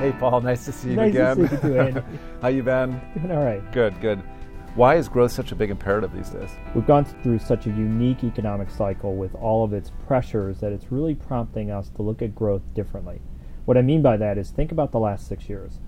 Hey, Paul, nice to see you Nice again. to see you too, Andy. How you been? Doing all right. Good, good. Why is growth such a big imperative these days? We've gone through such a unique economic cycle with all of its pressures that it's really prompting us to look at growth differently. What I mean by that is think about the last 6 years.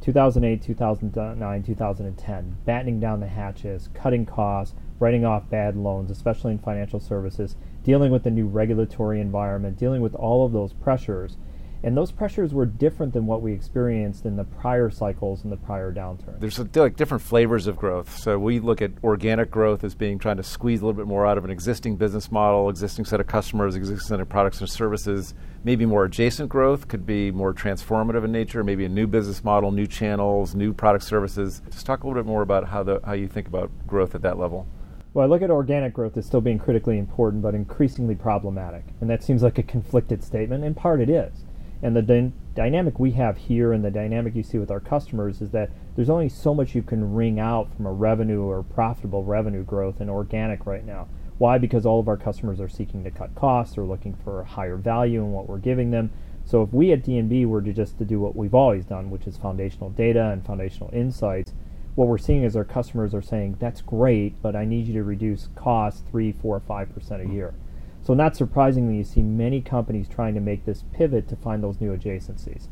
2008, 2009, 2010, battening down the hatches, cutting costs, writing off bad loans, especially in financial services, dealing with the new regulatory environment, dealing with all of those pressures. And those pressures were different than what we experienced in the prior cycles and the prior downturns. There's like different flavors of growth. So we look at organic growth as being trying to squeeze a little bit more out of an existing business model, existing set of customers, existing set of products and services. Maybe more adjacent growth could be more transformative in nature, maybe a new business model, new channels, new product services. Just talk a little bit more about how you think about growth at that level. Well, I look at organic growth as still being critically important but increasingly problematic. And that seems like a conflicted statement. In part it is. And the dynamic we have here and the dynamic you see with our customers is that there's only so much you can wring out from a revenue or profitable revenue growth in organic right now. Why? Because all of our customers are seeking to cut costs or looking for higher value in what we're giving them. So if we at D&B were to do what we've always done, which is foundational data and foundational insights, what we're seeing is our customers are saying, that's great, but I need you to reduce costs 3, 4, 5% a year. So not surprisingly, you see many companies trying to make this pivot to find those new adjacencies.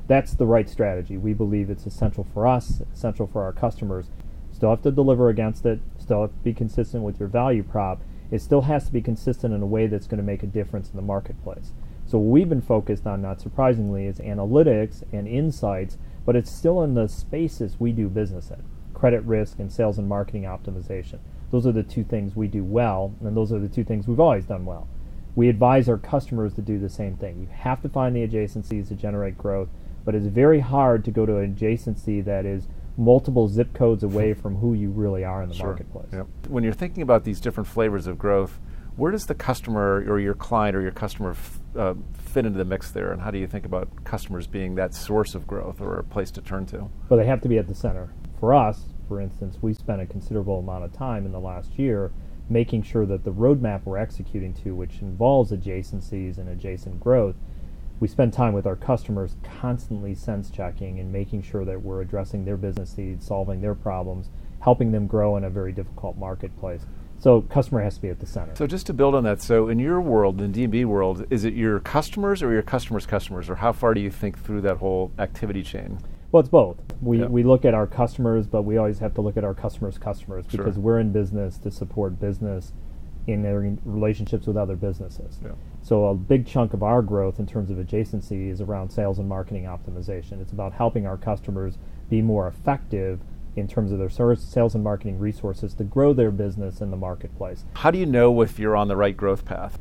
That's the right strategy. We believe it's essential for us, essential for our customers. Still have to deliver against it, still have to be consistent with your value prop. It still has to be consistent in a way that's going to make a difference in the marketplace. So what we've been focused on, not surprisingly, is analytics and insights, but it's still in the spaces we do business in, credit risk and sales and marketing optimization. Those are the two things we do well, and those are the two things we've always done well. We advise our customers to do the same thing. You have to find the adjacencies to generate growth, but it's very hard to go to an adjacency that is multiple zip codes away from who you really are in the marketplace. Yep. When you're thinking about these different flavors of growth, where does the customer or your client or your customer fit into the mix there, and how do you think about customers being that source of growth or a place to turn to? Well, they have to be at the center. For us, for instance, we spent a considerable amount of time in the last year making sure that the roadmap we're executing to, which involves adjacencies and adjacent growth, we spend time with our customers constantly sense checking and making sure that we're addressing their business needs, solving their problems, helping them grow in a very difficult marketplace. So customer has to be at the center. So just to build on that, so in your world, in D&B world, is it your customers or your customers' customers, or how far do you think through that whole activity chain? Well, it's both. We look at our customers, but we always have to look at our customers' customers because we're in business to support business in their relationships with other businesses. Yeah. So a big chunk of our growth in terms of adjacency is around sales and marketing optimization. It's about helping our customers be more effective in terms of their sales and marketing resources to grow their business in the marketplace. How do you know if you're on the right growth path?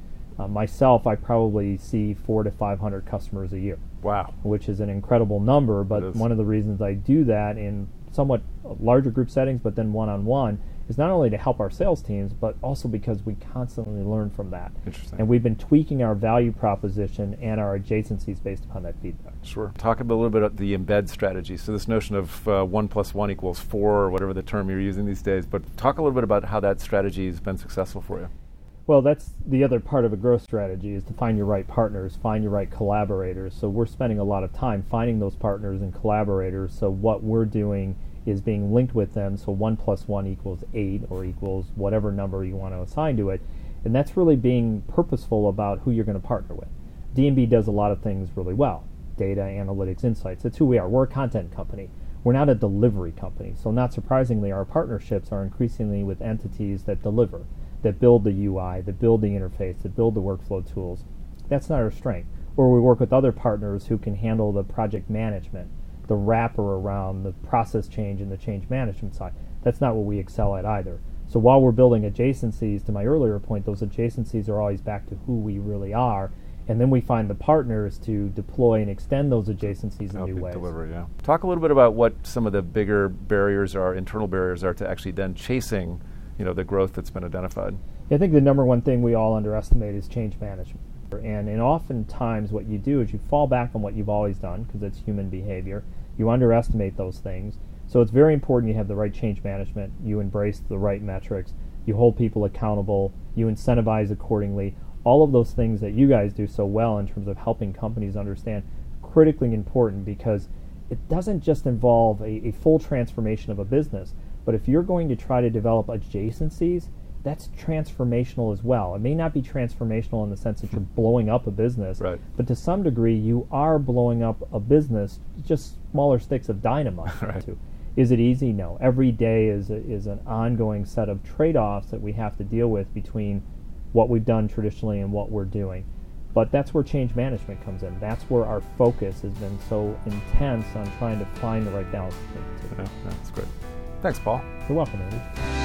Myself, I probably see 400 to 500 customers a year. Wow. Which is an incredible number, but one of the reasons I do that in somewhat larger group settings, but then one-on-one, is not only to help our sales teams, but also because we constantly learn from that. Interesting. And we've been tweaking our value proposition and our adjacencies based upon that feedback. Sure. Talk a little bit about the embed strategy. So this notion of 1 + 1 = 4, or whatever the term you're using these days, but talk a little bit about how that strategy has been successful for you. Well, that's the other part of a growth strategy, is to find your right partners, find your right collaborators. So we're spending a lot of time finding those partners and collaborators, so what we're doing is being linked with them, so 1 + 1 = 8 or equals whatever number you want to assign to it. And that's really being purposeful about who you're going to partner with. D&B does a lot of things really well. Data, analytics, insights. That's who we are. We're a content company. We're not a delivery company. So not surprisingly, our partnerships are increasingly with entities that deliver, that build the UI, that build the interface, that build the workflow tools. That's not our strength. Or we work with other partners who can handle the project management, the wrapper around the process change and the change management side. That's not what we excel at either. So while we're building adjacencies, to my earlier point, those adjacencies are always back to who we really are, and then we find the partners to deploy and extend those adjacencies in new ways. Deliver, yeah. Talk a little bit about what some of the bigger barriers are, internal barriers are, to actually then chasing the growth that's been identified. I think the number one thing we all underestimate is change management. And oftentimes what you do is you fall back on what you've always done, because it's human behavior. You underestimate those things. So it's very important you have the right change management, you embrace the right metrics, you hold people accountable, you incentivize accordingly. All of those things that you guys do so well in terms of helping companies understand, critically important, because it doesn't just involve a full transformation of a business, but if you're going to try to develop adjacencies, that's transformational as well. It may not be transformational in the sense that you're blowing up a business, right, but to some degree you are blowing up a business, just smaller sticks of dynamite. right. Is it easy? No. Every day is an ongoing set of trade-offs that we have to deal with between what we've done traditionally and what we're doing. But that's where change management comes in. That's where our focus has been so intense on trying to find the right balance between the two. Yeah, that's great. Thanks, Paul. You're welcome, Andy.